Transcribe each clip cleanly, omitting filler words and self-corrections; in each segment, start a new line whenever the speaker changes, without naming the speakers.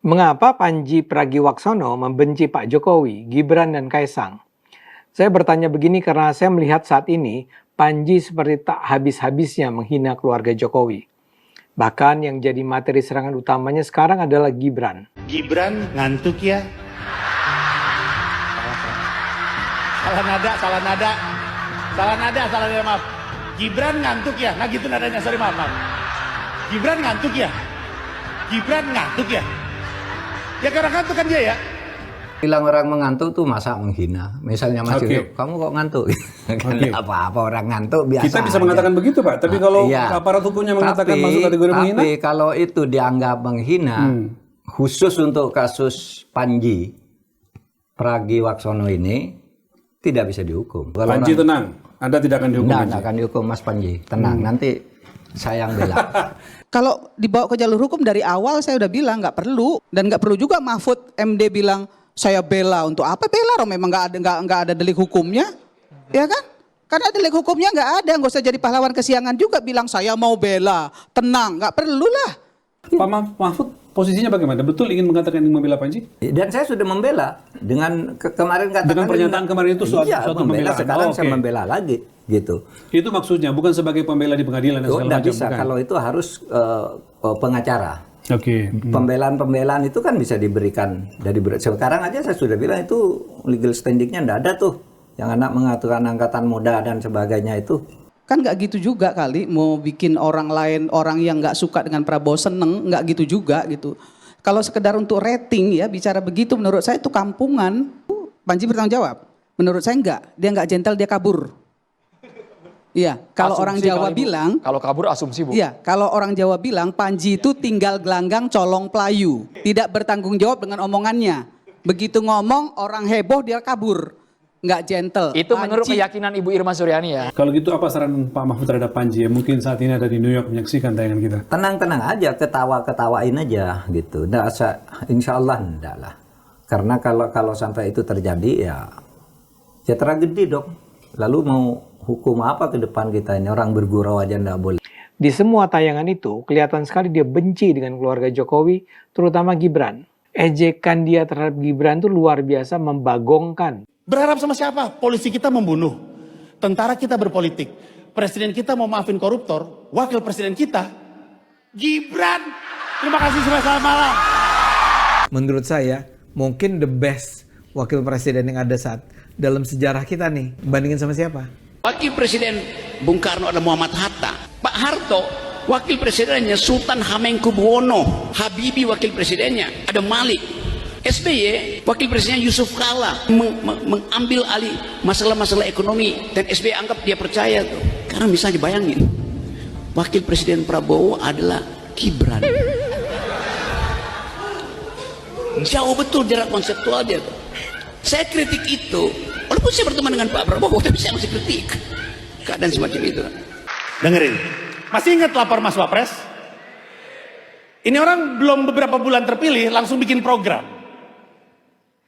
Mengapa Panji Pragiwaksono membenci Pak Jokowi, Gibran, dan Kaisang? Saya bertanya begini karena saya melihat saat ini Panji seperti tak habis-habisnya menghina keluarga Jokowi. Bahkan yang jadi materi serangan utamanya sekarang adalah Gibran.
Gibran ngantuk ya? Salah nada, maaf. Gibran ngantuk ya? Nah gitu nadanya, sorry maaf. Gibran ngantuk ya? Ya karena ngantuk kan dia ya?
Bilang orang mengantuk tuh masa menghina. Misalnya Mas Yusuf, kamu kok ngantuk? Apa-apa orang ngantuk biasa.
Kita bisa mengatakan begitu Pak, tapi kalau aparat hukumnya mengatakan masuk kategori menghina?
Tapi kalau itu dianggap menghina, khusus untuk kasus Panji Pragiwaksono ini, tidak bisa dihukum. Kalau
Panji tenang, Anda tidak akan dihukum.
Tidak akan dihukum Mas Panji, tenang. Nanti saya yang bela.
Kalau dibawa ke jalur hukum dari awal saya udah bilang nggak perlu, dan nggak perlu juga Mahfud MD bilang saya bela. Untuk apa bela? Orang memang nggak ada delik hukumnya, ya kan? Karena delik hukumnya nggak ada, nggak usah jadi pahlawan kesiangan juga bilang saya mau bela, tenang, nggak perlu lah.
Pak Mahfud posisinya bagaimana? Betul ingin mengatakan ingin membela Panji?
Dan saya sudah membela dengan kemarin katakan
dengan pernyataan kemarin itu suatu
membela.
pembelaan.
Sekarang saya membela lagi. Gitu.
Itu maksudnya bukan sebagai pembela di pengadilan dan segala macam.
Bisa,
bukan?
kalau itu harus pengacara.
Oke.
Pembelaan itu kan bisa diberikan dari sekarang aja saya sudah bilang itu legal standingnya enggak ada tuh. Yang anak mengatakan angkatan muda dan sebagainya itu.
Kan nggak gitu juga kali mau bikin orang lain, orang yang nggak suka dengan Prabowo seneng, nggak gitu juga gitu. Kalau sekedar untuk rating ya bicara begitu menurut saya itu kampungan. Panji bertanggung jawab. Menurut saya enggak, dia nggak gentle, dia kabur. Iya, kalau
Asumsi
orang Jawa
kali, Bu.
bilang,
kalau kabur asumsi Bu.
iya, kalau orang Jawa bilang Panji itu tinggal gelanggang colong pelayu, tidak bertanggung jawab dengan omongannya. Begitu ngomong orang heboh dia kabur, nggak gentle.
Itu menurut keyakinan Ibu Irma Suryani ya.
Kalau gitu apa saran Pak Mahfud terhadap Panji? Mungkin saat ini ada di New York menyaksikan tayangan kita.
Tenang-tenang aja, ketawain aja gitu. Nggak usah, insya Allah enggak lah. Karena kalau sampai itu terjadi ya tragedi dong. Lalu mau hukum apa ke depan kita ini? Orang bergurau aja enggak boleh.
Di semua tayangan itu kelihatan sekali dia benci dengan keluarga Jokowi, terutama Gibran. Ejekan dia terhadap Gibran itu luar biasa membagongkan.
Berharap sama siapa? Polisi kita membunuh. Tentara kita berpolitik. Presiden kita mau maafin koruptor. Wakil presiden kita Gibran. Terima kasih semua, selamat malam.
Menurut saya, mungkin the best wakil presiden yang ada saat dalam sejarah kita nih. Bandingin sama siapa?
Wakil Presiden Bung Karno ada Muhammad Hatta. Pak Harto, wakil presidennya Sultan Hamengkubuwono. Habibie wakil presidennya, ada Malik. SBY, wakil presidennya Yusuf Kala. Mengambil alih masalah-masalah ekonomi. Dan SBY anggap dia percaya tuh. Karena misalnya bayangin, wakil presiden Prabowo adalah Gibran. Jauh betul jarak konseptual dia tuh. Saya kritik itu, walaupun saya berteman dengan Pak Prabowo, tapi saya masih kritik keadaan semacam itu.
Dengerin, masih ingat lapor Mas Wapres? Ini orang belum beberapa bulan terpilih langsung bikin program.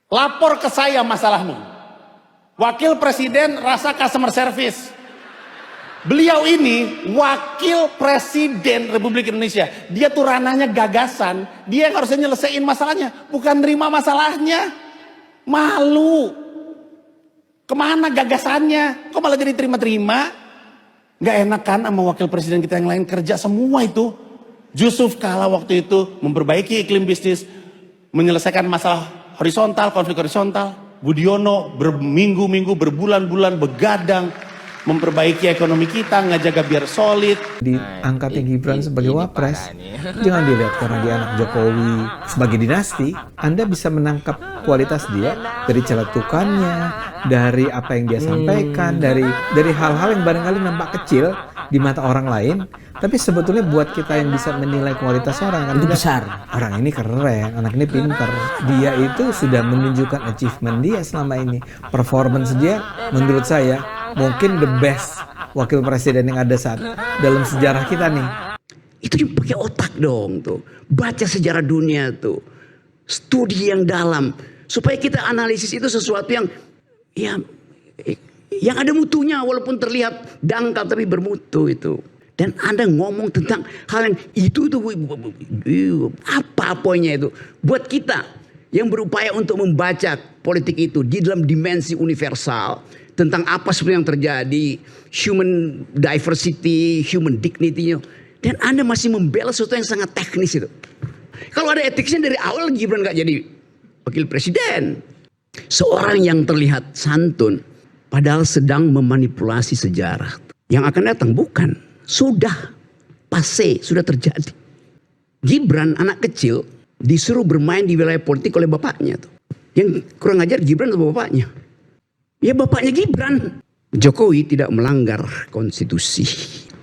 Lapor ke saya masalahmu. Wakil Presiden rasa customer service. Beliau ini Wakil Presiden Republik Indonesia. Dia tuh ranahnya gagasan. Dia yang harusnya nyelesain masalahnya, bukan nerima masalahnya. Malu. Kemana gagasannya? Kok malah jadi terima-terima? Gak enak kan sama wakil presiden kita yang lain kerja semua itu. Yusuf Kala waktu itu memperbaiki iklim bisnis, menyelesaikan masalah horizontal, konflik horizontal. Budiono berminggu-minggu, berbulan-bulan begadang memperbaiki ekonomi kita, ngejaga biar solid.
Diangkatnya Gibran sebagai wapres, jangan dilihat karena dia anak Jokowi. Sebagai dinasti, Anda bisa menangkap kualitas dia dari celetukannya, dari apa yang dia sampaikan, dari hal-hal yang barangkali nampak kecil di mata orang lain, tapi sebetulnya buat kita yang bisa menilai kualitas orang kan itu besar. Orang ini keren, anak ini pintar. Dia itu sudah menunjukkan achievement dia selama ini. Performance dia menurut saya mungkin the best wakil presiden yang ada saat dalam sejarah kita nih.
Itu pakai otak dong tuh. Baca sejarah dunia tuh. Studi yang dalam. Supaya kita analisis itu sesuatu yang yang ada mutunya walaupun terlihat dangkal tapi bermutu itu. Dan Anda ngomong tentang hal yang itu apa poinnya itu? Buat kita yang berupaya untuk membaca politik itu di dalam dimensi universal tentang apa sebenarnya yang terjadi, human diversity, human dignity-nya, dan Anda masih membela sesuatu yang sangat teknis itu. Kalau ada etiknya dari awal Gibran nggak jadi wakil presiden. Seorang yang terlihat santun padahal sedang memanipulasi sejarah. Yang akan datang bukan, sudah passé, sudah terjadi. Gibran anak kecil disuruh bermain di wilayah politik oleh bapaknya tuh. Yang kurang ajar Gibran atau bapaknya? Ya bapaknya Gibran. Jokowi tidak melanggar konstitusi.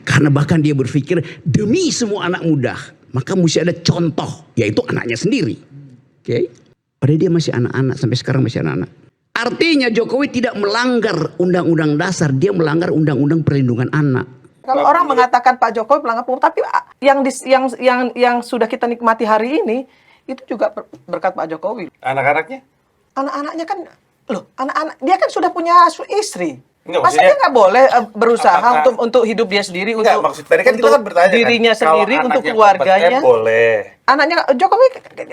Karena bahkan dia berpikir demi semua anak muda, maka mesti ada contoh, yaitu anaknya sendiri. Oke? Padahal dia masih anak-anak, sampai sekarang masih anak-anak. Artinya Jokowi tidak melanggar undang-undang dasar, dia melanggar undang-undang perlindungan anak.
Kalau orang mengatakan Pak Jokowi melanggar hukum, tapi yang sudah kita nikmati hari ini itu juga berkat Pak Jokowi.
Anak-anaknya?
Anak-anaknya kan, anak-anak dia kan sudah punya istri.
Enggak,
Masa dia nggak boleh berusaha untuk hidup dia sendiri,
Enggak,
untuk,
maksud tadi kan kita kan bertanya
dirinya
kan,
sendiri,
kalau
untuk
anaknya
keluarganya.
kompeten, boleh.
Anaknya Jokowi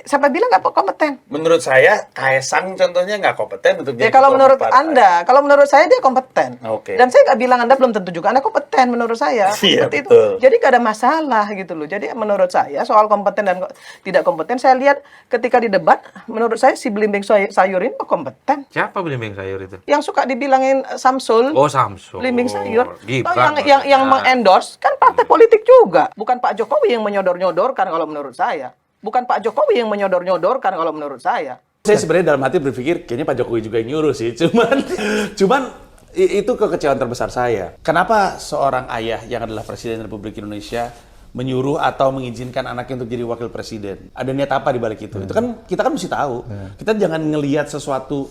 siapa bilang nggak kompeten?
Menurut saya Kaisang contohnya nggak kompeten untuk
Ya
jadi
kalau
ketua
menurut
partai.
Anda, kalau menurut saya dia kompeten.
Oke.
Dan saya nggak bilang Anda belum tentu juga Anda kompeten menurut saya.
Iya,
Seperti
betul.
itu. Jadi nggak ada masalah gitu loh. Jadi menurut saya soal kompeten dan tidak kompeten, saya lihat ketika di debat, menurut saya si belimbing sayur ini kompeten.
Siapa belimbing sayur itu?
Yang suka dibilangin Samsul.
Oh, Samsul.
Belimbing sayur.
Gibran.
Yang mengendorse kan partai politik juga. Bukan Pak Jokowi yang menyodor-nyodorkan kalau menurut saya. Bukan Pak Jokowi yang menyodor-nyodorkan kalau menurut saya.
Saya sebenarnya dalam hati berpikir kayaknya Pak Jokowi juga yang nyuruh sih. Cuman itu kekecewaan terbesar saya. Kenapa seorang ayah yang adalah Presiden Republik Indonesia menyuruh atau mengizinkan anaknya untuk jadi wakil presiden? Ada niat apa di balik itu? Itu kan kita kan mesti tahu. Kita jangan ngelihat sesuatu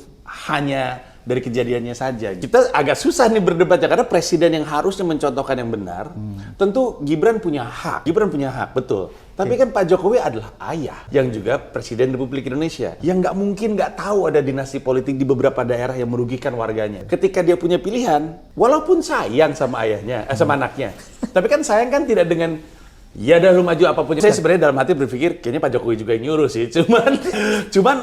hanya dari kejadiannya saja. Kita agak susah nih berdebat ya, karena presiden yang harusnya mencontohkan yang benar, tentu Gibran punya hak. Gibran punya hak, betul. Tapi kan Pak Jokowi adalah ayah yang juga Presiden Republik Indonesia. Yang nggak mungkin nggak tahu ada dinasti politik di beberapa daerah yang merugikan warganya. Ketika dia punya pilihan, walaupun sayang sama ayahnya, sama anaknya. Tapi kan sayang kan tidak dengan ya dah lu maju apapun. Saya sebenarnya dalam hati berpikir kayaknya Pak Jokowi juga yang nyuruh sih. Cuman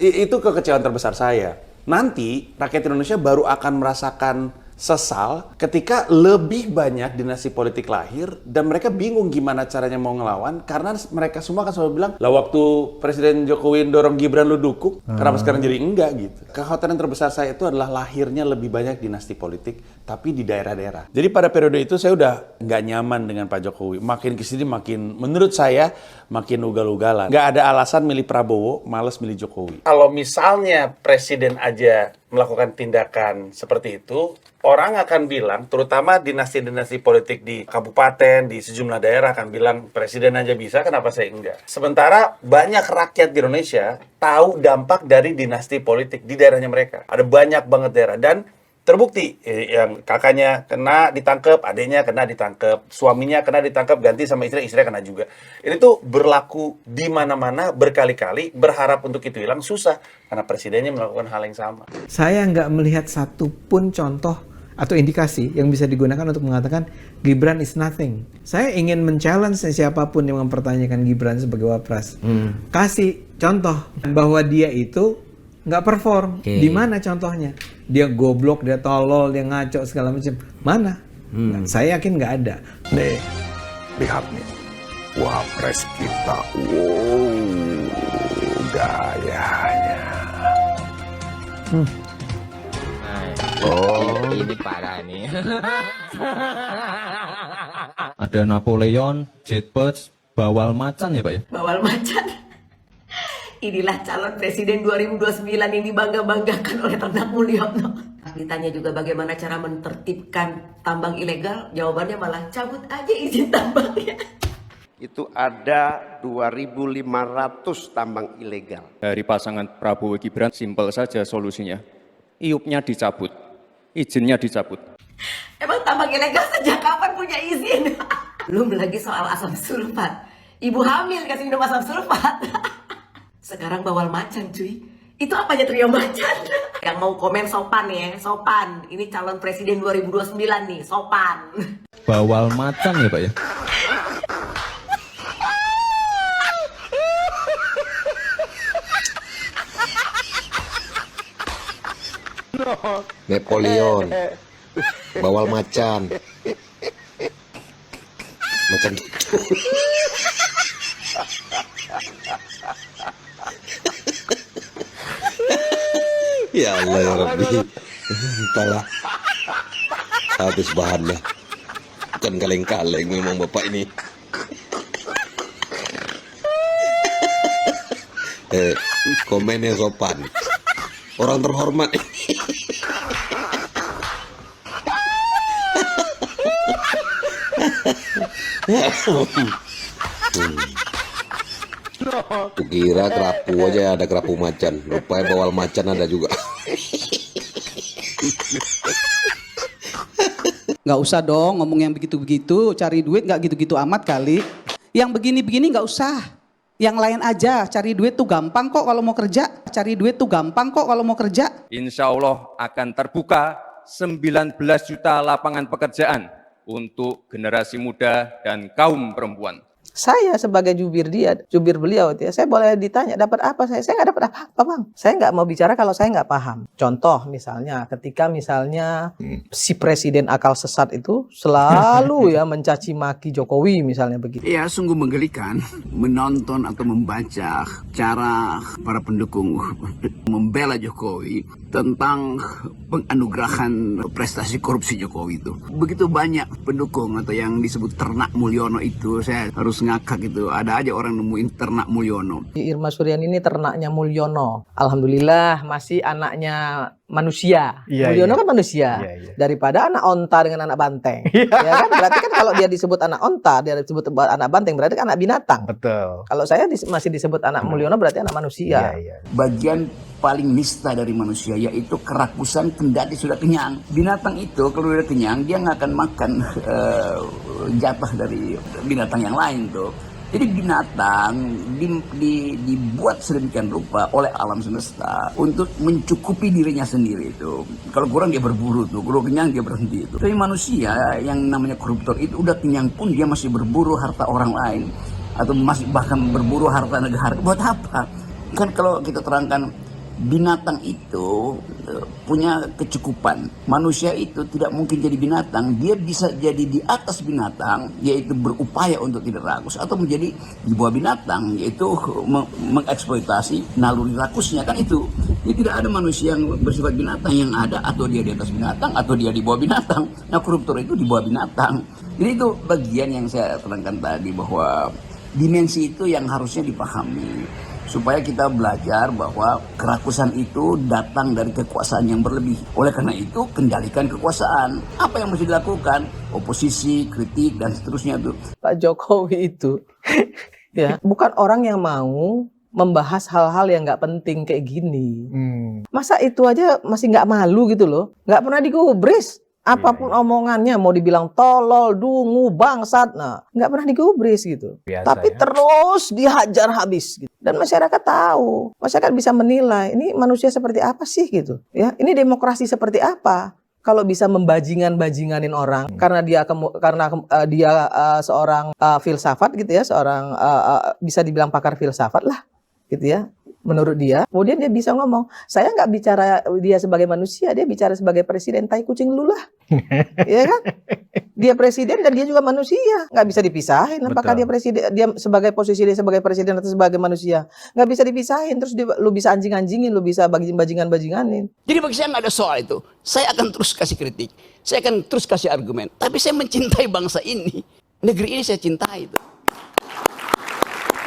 itu kekecewaan terbesar saya. Nanti rakyat Indonesia baru akan merasakan sesal ketika lebih banyak dinasti politik lahir dan mereka bingung gimana caranya mau ngelawan karena mereka semua kan selalu bilang lah waktu Presiden Jokowi dorong Gibran lu dukung kenapa sekarang jadi enggak gitu. Kekhawatiran terbesar saya itu adalah lahirnya lebih banyak dinasti politik tapi di daerah-daerah. Jadi pada periode itu saya udah nggak nyaman dengan Pak Jokowi. Makin kesini makin menurut saya makin ugal-ugalan. Nggak ada alasan milih Prabowo, malas milih Jokowi. Kalau misalnya presiden aja melakukan tindakan seperti itu, orang akan bilang, terutama dinasti-dinasti politik di kabupaten, di sejumlah daerah akan bilang, presiden aja bisa, kenapa saya enggak? Sementara banyak rakyat di Indonesia tahu dampak dari dinasti politik di daerahnya mereka. Ada banyak banget daerah, dan terbukti yang kakaknya kena ditangkap, adiknya kena ditangkap, suaminya kena ditangkap, ganti sama istrinya kena juga. Ini tuh berlaku di mana-mana berkali-kali, berharap untuk itu hilang susah karena presidennya melakukan hal yang sama.
Saya nggak melihat satupun contoh atau indikasi yang bisa digunakan untuk mengatakan Gibran is nothing. Saya ingin men-challenge siapapun yang mempertanyakan Gibran sebagai wapres. Kasih contoh bahwa dia itu nggak perform. Di mana contohnya? Dia goblok, dia tolol, dia ngaco segala macam. Mana? Saya yakin nggak ada.
Nih, lihat nih, wapres kita. Wow, gayanya.
Oh,
Ini parah nih.
ada Napoleon, Jetbirds, bawal macan ya Pak ya?
Bawal macan. Inilah calon presiden 2029 yang dibangga-banggakan oleh Ternak Mulyono. Ditanya juga bagaimana cara menertibkan tambang ilegal, jawabannya malah cabut aja izin tambangnya.
Itu ada 2.500 tambang ilegal.
Dari pasangan Prabowo Gibran simpel saja solusinya. Iupnya dicabut, izinnya dicabut.
Emang tambang ilegal sejak kapan punya izin? Belum lagi soal asam sulfat. Ibu hamil kasih minum asam sulfat. Sekarang bawal macan cuy. Itu apanya trio macan? Yang mau komen sopan ya, sopan. Ini calon presiden 2029 nih, sopan.
bawal macan ya Pak ya?
Napoleon, bawal macan, macan gitu. Ya Allah ya Rabbi, entahlah, habis bahannya. Bukan kaleng-kaleng memang bapak ini. Komennya sopan, orang terhormat. Kukira kerapu aja ada kerapu macan, rupanya bawal macan ada juga.
Nggak usah dong ngomong yang begitu-begitu, cari duit nggak gitu-gitu amat kali. Yang begini-begini nggak usah. Yang lain aja, cari duit tuh gampang kok kalau mau kerja. Cari duit tuh gampang kok kalau mau kerja.
Insya Allah akan terbuka 19 juta lapangan pekerjaan untuk generasi muda dan kaum perempuan.
Saya sebagai jubir beliau, saya boleh ditanya dapat apa? Saya nggak dapat apa-apa, Bang. Saya nggak mau bicara kalau saya nggak paham. Contoh misalnya, ketika misalnya si presiden akal sesat itu selalu ya mencaci maki Jokowi misalnya begitu.
Ya, sungguh menggelikan menonton atau membaca cara para pendukung membela Jokowi tentang penganugerahan prestasi korupsi Jokowi itu. Begitu banyak pendukung atau yang disebut ternak Mulyono itu, saya harus ngakak gitu. Ada aja orang nemuin ternak Mulyono.
Irma Suryani ini ternaknya Mulyono. Alhamdulillah masih anaknya manusia. Mulyono kan manusia. Daripada anak onta dengan anak banteng. Ya kan? Berarti kan kalau dia disebut anak onta, dia disebut anak banteng, berarti kan anak binatang.
Betul.
Kalau saya masih disebut anak Mulyono berarti anak manusia.
Bagian paling nista dari manusia yaitu kerakusan kendati sudah kenyang. Binatang itu kalau sudah kenyang dia nggak akan makan jatah dari binatang yang lain tuh. Jadi binatang dibuat sedemikian rupa oleh alam semesta untuk mencukupi dirinya sendiri itu. Kalau kurang dia berburu tuh, kalau kenyang dia berhenti itu. Tapi manusia yang namanya koruptor itu udah kenyang pun dia masih berburu harta orang lain atau masih bahkan berburu harta negara. Buat apa? Kan kalau kita terangkan binatang itu punya kecukupan. Manusia itu tidak mungkin jadi binatang. Dia bisa jadi di atas binatang, yaitu berupaya untuk tidak rakus, atau menjadi di bawah binatang, yaitu mengeksploitasi naluri rakusnya. Kan itu. Jadi tidak ada manusia yang bersifat binatang, yang ada atau dia di atas binatang atau dia di bawah binatang. Nah, koruptor itu di bawah binatang. Jadi itu bagian yang saya terangkan tadi, bahwa dimensi itu yang harusnya dipahami. Supaya kita belajar bahwa kerakusan itu datang dari kekuasaan yang berlebih. Oleh karena itu, kendalikan kekuasaan. Apa yang mesti dilakukan? Oposisi, kritik, dan seterusnya tuh.
Pak Jokowi itu ya bukan orang yang mau membahas hal-hal yang nggak penting kayak gini. Masa itu aja masih nggak malu gitu loh. Nggak pernah digubris. Apapun omongannya, mau dibilang tolol, dungu, bangsat, nah nggak pernah digubris gitu. Tapi terus dihajar habis gitu. Dan masyarakat tahu, masyarakat bisa menilai ini manusia seperti apa sih gitu. Ya, ini demokrasi seperti apa? Kalau bisa membajingan-bajinganin orang karena dia seorang filsafat gitu ya, seorang bisa dibilang pakar filsafat lah gitu ya. Menurut dia, kemudian dia bisa ngomong, saya nggak bicara dia sebagai manusia, dia bicara sebagai presiden, tai kucing lu lah. Ya kan? Dia presiden dan dia juga manusia, nggak bisa dipisahin. Apakah dia presiden, dia sebagai posisi dia sebagai presiden atau sebagai manusia, nggak bisa dipisahin. Terus lu bisa anjing-anjingin, lu bisa bajingan-bajinganin.
Jadi bagi saya nggak ada soal itu. Saya akan terus kasih kritik, saya akan terus kasih argumen. Tapi saya mencintai bangsa ini, negeri ini saya cintai itu.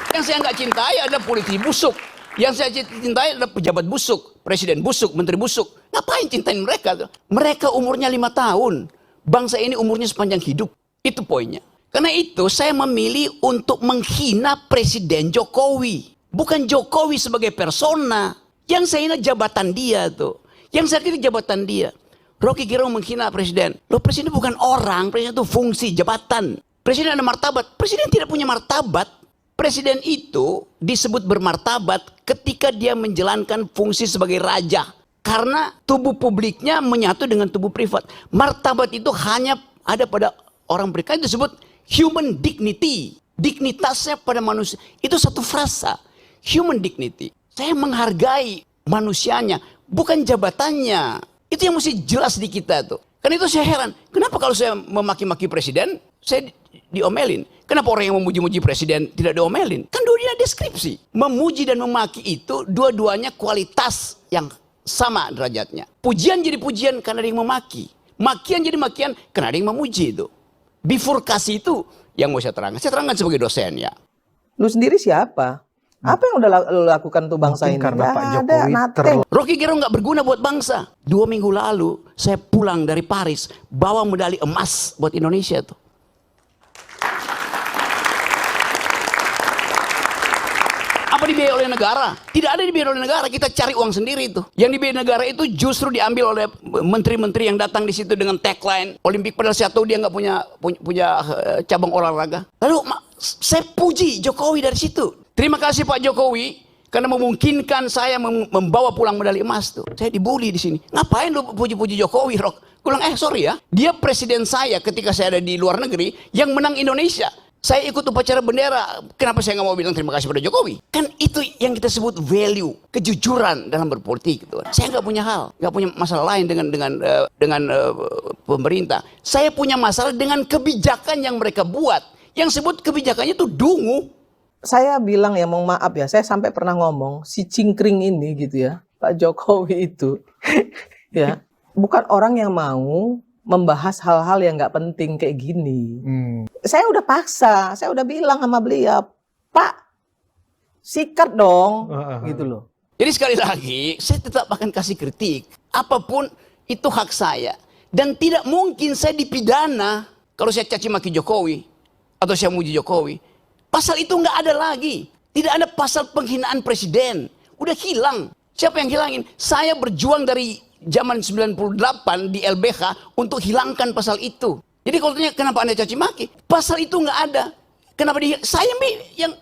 Yang saya nggak cintai adalah politisi busuk. Yang saya cintai adalah pejabat busuk, presiden busuk, menteri busuk. Ngapain cintain mereka? Mereka umurnya 5 tahun. Bangsa ini umurnya sepanjang hidup. Itu poinnya. Karena itu saya memilih untuk menghina Presiden Jokowi. Bukan Jokowi sebagai persona. Yang saya hina jabatan dia tuh. Yang saya kritik jabatan dia. Rocky Gerung menghina presiden. Loh, presiden bukan orang, presiden itu fungsi, jabatan. Presiden ada martabat. Presiden tidak punya martabat. Presiden itu disebut bermartabat ketika dia menjalankan fungsi sebagai raja. Karena tubuh publiknya menyatu dengan tubuh privat. Martabat itu hanya ada pada orang berikan disebut human dignity. Dignitasnya pada manusia. Itu satu frasa. Human dignity. Saya menghargai manusianya, bukan jabatannya. Itu yang mesti jelas di kita tuh. Karena itu saya heran. Kenapa kalau saya memaki-maki presiden, saya diomelin? Kenapa orang yang memuji-muji presiden tidak diomelin? Kan dua-duanya deskripsi. Memuji dan memaki itu dua-duanya kualitas yang sama derajatnya. Pujian jadi pujian karena ada yang memaki. Makian jadi makian karena ada yang memuji itu. Bifurkasi itu yang mau saya terangkan. Saya terangkan sebagai dosen ya.
Lu sendiri siapa? Apa yang udah lu lakukan untuk bangsa ini?
Karena Pak
Jokowi
Rocky Gerung nggak berguna buat bangsa. 2 minggu lalu saya pulang dari Paris bawa medali emas buat Indonesia tuh. Apa dibiayai oleh negara? Tidak ada dibiayai oleh negara. Kita cari uang sendiri itu. Yang dibiayai negara itu justru diambil oleh menteri-menteri yang datang di situ dengan tagline Olimpik. Padahal saya tahu dia nggak punya cabang olahraga. Lalu saya puji Jokowi dari situ. Terima kasih Pak Jokowi karena memungkinkan saya membawa pulang medali emas tuh. Saya dibully di sini. Ngapain lu puji-puji Jokowi, Rok? Gue bilang, sorry ya. Dia presiden saya ketika saya ada di luar negeri yang menang Indonesia. Saya ikut upacara bendera. Kenapa saya nggak mau bilang terima kasih pada Jokowi? Kan itu yang kita sebut value, kejujuran dalam berpolitik. Gitu. Saya nggak punya nggak punya masalah lain dengan pemerintah. Saya punya masalah dengan kebijakan yang mereka buat. Yang sebut kebijakannya itu dungu.
Saya bilang ya, mohon maaf ya, saya sampai pernah ngomong si cingkring ini gitu ya, Pak Jokowi itu, ya bukan orang yang mau membahas hal-hal yang nggak penting kayak gini. Saya udah paksa, saya udah bilang sama beliau, Pak, sikat dong, gitu loh.
Jadi sekali lagi, saya tetap akan kasih kritik. Apapun itu hak saya. Dan tidak mungkin saya dipidana kalau saya caci maki Jokowi atau saya muji Jokowi. Pasal itu nggak ada lagi. Tidak ada pasal penghinaan presiden. Udah hilang. Siapa yang hilangin? Saya berjuang dari zaman 98 di LBH untuk hilangkan pasal itu. Jadi kalau tanya kenapa Anda caci maki? Pasal itu nggak ada. Kenapa saya yang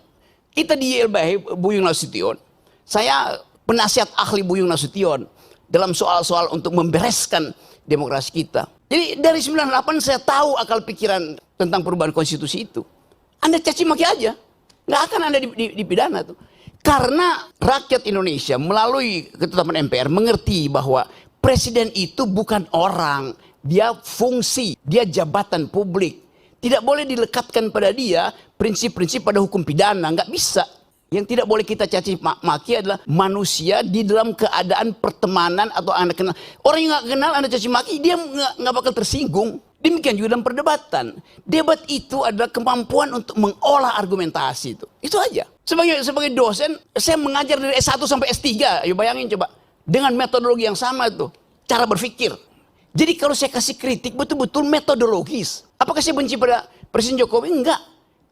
kita di LBH Buyung Nasution. Saya penasihat ahli Buyung Nasution dalam soal-soal untuk membereskan demokrasi kita. Jadi dari 98 saya tahu akal pikiran tentang perubahan konstitusi itu. Anda caci maki aja, nggak akan Anda dipidana tuh. Karena rakyat Indonesia melalui ketetapan MPR mengerti bahwa presiden itu bukan orang, dia fungsi, dia jabatan publik. Tidak boleh dilekatkan pada dia prinsip-prinsip pada hukum pidana, nggak bisa. Yang tidak boleh kita caci maki adalah manusia di dalam keadaan pertemanan atau Anda kenal. Orang yang nggak kenal Anda caci maki, dia nggak bakal tersinggung. Demikian juga dalam perdebatan. Debat itu adalah kemampuan untuk mengolah argumentasi itu. Itu aja. Sebagai dosen, saya mengajar dari S1 sampai S3. Ayo bayangin coba. Dengan metodologi yang sama itu. Cara berpikir. Jadi kalau saya kasih kritik betul-betul metodologis. Apakah saya benci pada Presiden Jokowi? Enggak.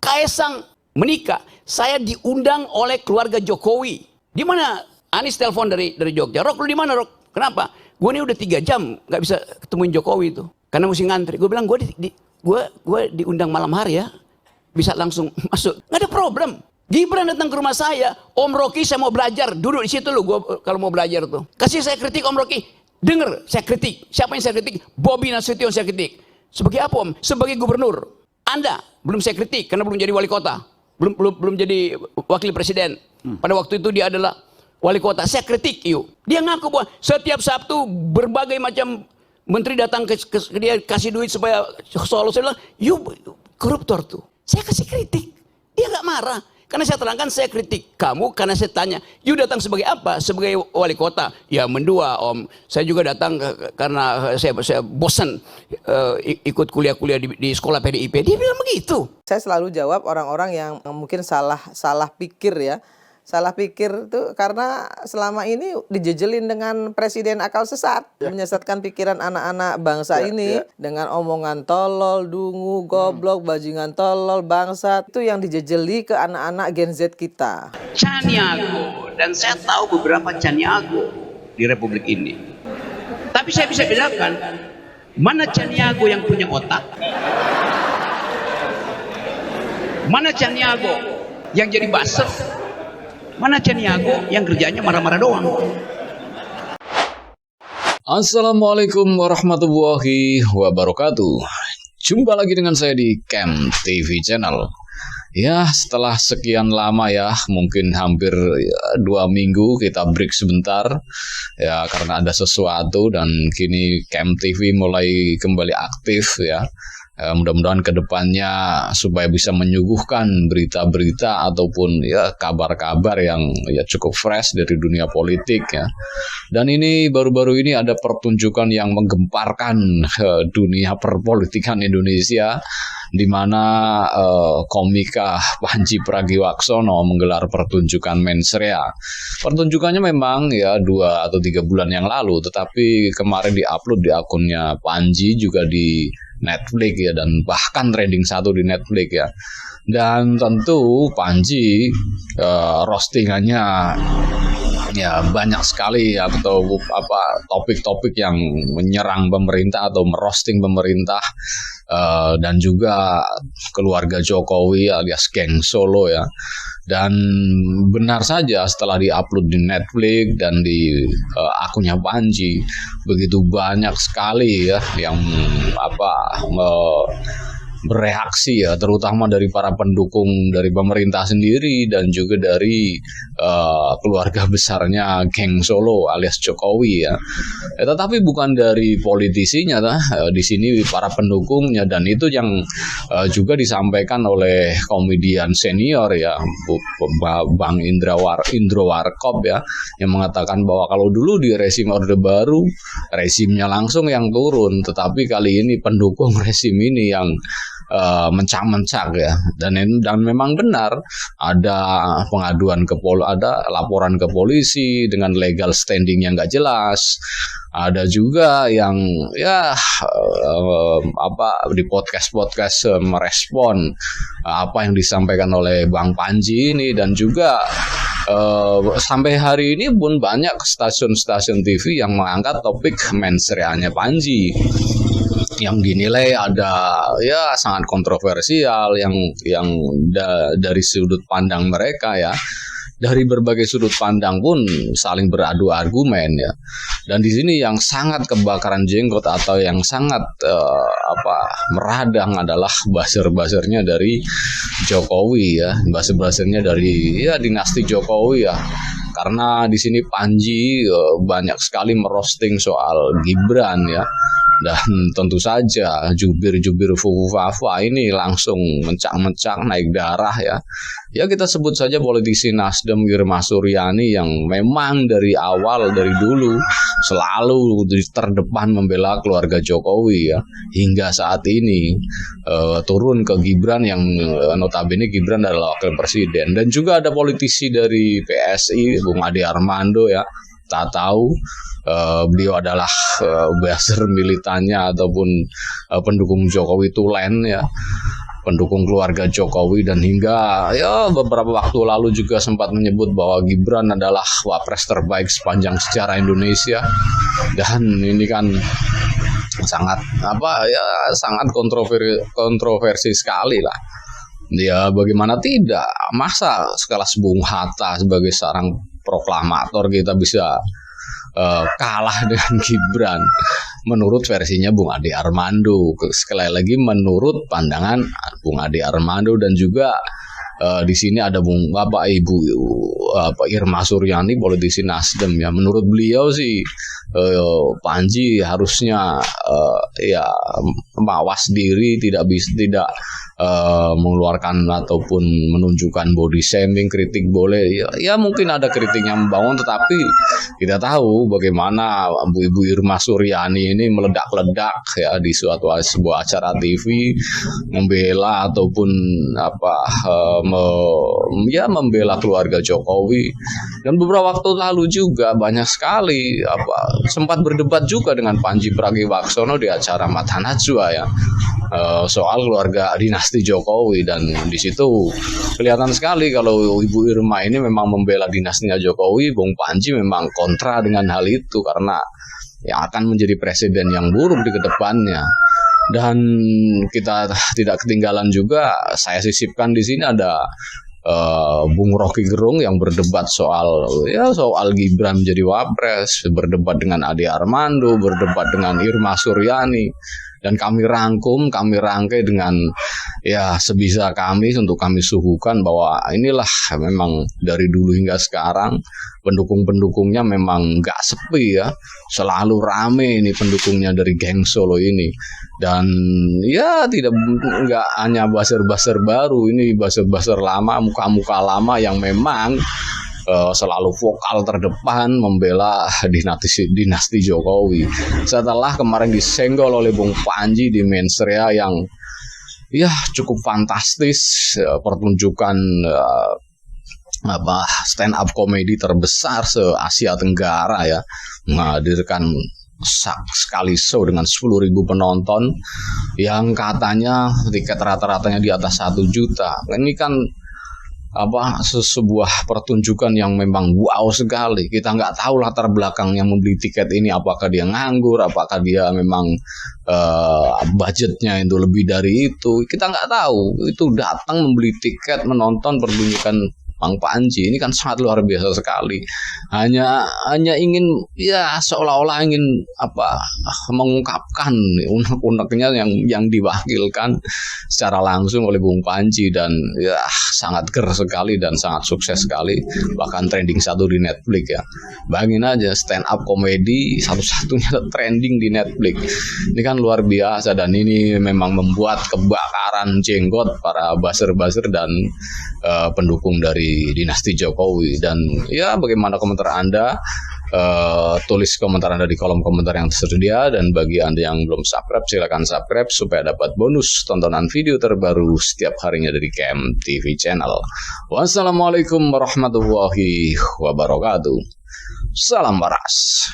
Kaesang menikah. Saya diundang oleh keluarga Jokowi. Di mana? Anies telepon dari Jogja. Rok, lu di mana, Rok? Kenapa? Gue ini udah 3 jam nggak bisa ketemuin Jokowi itu. Karena mesti ngantri. Gue bilang gue diundang malam hari ya. Bisa langsung masuk. Nggak ada problem. Gibran datang ke rumah saya. Om Rocky saya mau belajar. Duduk di situ lu kalau mau belajar tuh. Kasih saya kritik Om Rocky. Dengar saya kritik. Siapa yang saya kritik? Bobi Nasution saya kritik. Sebagai apa Om? Sebagai gubernur. Anda belum saya kritik karena belum jadi wali kota. Belum jadi wakil presiden. Pada waktu itu dia adalah wali kota. Saya kritik yuk. Dia ngaku bahwa setiap Sabtu berbagai macam menteri datang ke dia kasih duit supaya soal saya bilang, you koruptor tuh. Saya kasih kritik. Dia nggak marah. Karena saya terangkan saya kritik kamu karena saya tanya, you datang sebagai apa? Sebagai wali kota? Ya mendua Om. Saya juga datang karena saya bosan ikut kuliah-kuliah di sekolah PDIP. Dia bilang begitu.
Saya selalu jawab orang-orang yang mungkin salah pikir ya. Salah pikir tuh karena selama ini dijejelin dengan presiden akal sesat, menyesatkan pikiran anak-anak bangsa ini dengan omongan tolol, dungu, goblok, bajingan tolol, bangsat. Itu yang dijejeli ke anak-anak Gen Z kita.
Caniago, dan saya tahu beberapa Caniago di Republik ini. Tapi saya bisa bedakan mana Caniago yang punya otak, mana Caniago yang jadi buzzer, mana Caniago yang kerjanya marah-marah doang.
Assalamualaikum warahmatullahi wabarakatuh. Jumpa lagi dengan saya di Camp TV Channel. Ya, setelah sekian lama ya, mungkin hampir 2 minggu kita break sebentar ya karena ada sesuatu, dan kini Camp TV mulai kembali aktif ya. Mudah-mudahan kedepannya supaya bisa menyuguhkan berita-berita ataupun ya kabar-kabar yang ya cukup fresh dari dunia politik ya. Dan ini baru-baru ini ada pertunjukan yang menggemparkan dunia perpolitikan Indonesia, di mana komika Panji Pragiwaksono menggelar pertunjukan mensrea. Pertunjukannya memang ya 2 atau 3 bulan yang lalu, tetapi kemarin diupload di akunnya Panji juga di Netflix ya, dan bahkan trending 1 di Netflix ya. Dan tentu Panji roastingannya ya banyak sekali ya, atau topik-topik yang menyerang pemerintah atau merosting pemerintah, dan juga keluarga Jokowi alias geng Solo ya. Dan benar saja setelah diupload di Netflix dan di akunnya Panji, begitu banyak sekali ya yang bereaksi ya, terutama dari para pendukung dari pemerintah sendiri dan juga dari keluarga besarnya geng Solo alias Jokowi ya. Tetapi bukan dari politisinya di sini para pendukungnya, dan itu yang juga disampaikan oleh komedian senior ya, Bang Indro Warkop ya, yang mengatakan bahwa kalau dulu di rezim Orde Baru rezimnya langsung yang turun, tetapi kali ini pendukung rezim ini yang mencak-mencak ya. Dan memang benar ada pengaduan ada laporan ke polisi dengan legal standing yang nggak jelas. Ada juga yang ya di podcast merespon apa yang disampaikan oleh Bang Panji ini, dan juga sampai hari ini pun banyak stasiun-stasiun TV yang mengangkat topik mensreanya Panji yang dinilai ada ya sangat kontroversial, yang dari sudut pandang mereka ya, dari berbagai sudut pandang pun saling beradu argumen ya. Dan di sini yang sangat kebakaran jenggot atau yang sangat meradang adalah buzzer-buzzernya dari Jokowi ya, buzzer-buzzernya dari ya dinasti Jokowi ya. Karena di sini Panji banyak sekali merosting soal Gibran ya. Dan tentu saja jubir-jubir Fufufafa ini langsung mencak-mencak naik darah ya. Ya kita sebut saja politisi Nasdem Irma Suryani yang memang dari awal, dari dulu selalu terdepan membela keluarga Jokowi ya. Hingga saat ini turun ke Gibran yang notabene Gibran adalah wakil presiden. Dan juga ada politisi dari PSI Bung Ade Armando ya. Tak tahu beliau adalah buzzer militannya ataupun pendukung Jokowi tulen ya, pendukung keluarga Jokowi, dan hingga ya beberapa waktu lalu juga sempat menyebut bahwa Gibran adalah wapres terbaik sepanjang sejarah Indonesia. Dan ini kan sangat sangat kontroversi sekali lah. Ya bagaimana tidak, masa sekelas Bung Hatta sebagai seorang proklamator kita bisa kalah dengan Gibran menurut versinya Bung Ade Armando. Sekali lagi menurut pandangan Bung Ade Armando, dan juga di sini ada Ibu Irma Suryani politisi Nasdem ya. Menurut beliau sih Panji harusnya ya mawas diri, tidak mengeluarkan ataupun menunjukkan body shaming. Kritik boleh ya mungkin ada kritik yang membangun, tetapi kita tahu bagaimana Ibu Irma Suryani ini meledak-ledak ya di sebuah acara TV membela ataupun membela keluarga Jokowi. Dan beberapa waktu lalu juga banyak sekali sempat berdebat juga dengan Panji Pragiwaksono di acara Mata Najwa ya, soal keluarga dinasti Jokowi. Dan di situ kelihatan sekali kalau Ibu Irma ini memang membela dinastinya Jokowi, Bung Panji memang kontra dengan hal itu karena ya akan menjadi presiden yang buruk di kedepannya. Dan kita tidak ketinggalan juga, saya sisipkan di sini ada Bung Rocky Gerung yang berdebat soal Gibran menjadi wapres, berdebat dengan Ade Armando, berdebat dengan Irma Suryani. Dan kami rangkum, kami rangkai dengan ya sebisa kami untuk kami suguhkan bahwa inilah memang dari dulu hingga sekarang pendukung-pendukungnya memang nggak sepi ya, selalu rame ini pendukungnya dari geng Solo ini. Dan ya nggak hanya buzzer-buzzer baru, ini buzzer-buzzer lama, muka-muka lama yang memang selalu vokal terdepan membela dinasti Jokowi. Setelah kemarin disenggol oleh Bung Panji di Mensrea yang ya cukup fantastis, pertunjukan stand up komedi terbesar se Asia Tenggara ya, menghadirkan sekali show dengan 10.000 penonton yang katanya tiket rata-ratanya di atas 1 juta. Ini kan sebuah pertunjukan yang memang wow sekali. Kita nggak tahu latar belakang yang membeli tiket ini, apakah dia nganggur, apakah dia memang budgetnya itu lebih dari itu, kita nggak tahu. Itu datang membeli tiket menonton pertunjukan Bang Panji ini kan sangat luar biasa sekali. Hanya ingin ya seolah-olah ingin mengungkapkan unek-uneknya yang diwakilkan secara langsung oleh Bung Panji, dan ya sangat ger sekali dan sangat sukses sekali, bahkan trending 1 di Netflix ya. Bayangin aja stand up komedi satu-satunya trending di Netflix. Ini kan luar biasa, dan ini memang membuat kebakaran jenggot para buzzer-buzzer dan pendukung dari dinasti Jokowi. Dan ya bagaimana komentar Anda? Tulis komentar Anda di kolom komentar yang tersedia, dan bagi Anda yang belum subscribe silakan subscribe supaya dapat bonus tontonan video terbaru setiap harinya dari Camp TV Channel. Wassalamualaikum warahmatullahi wabarakatuh. Salam waras.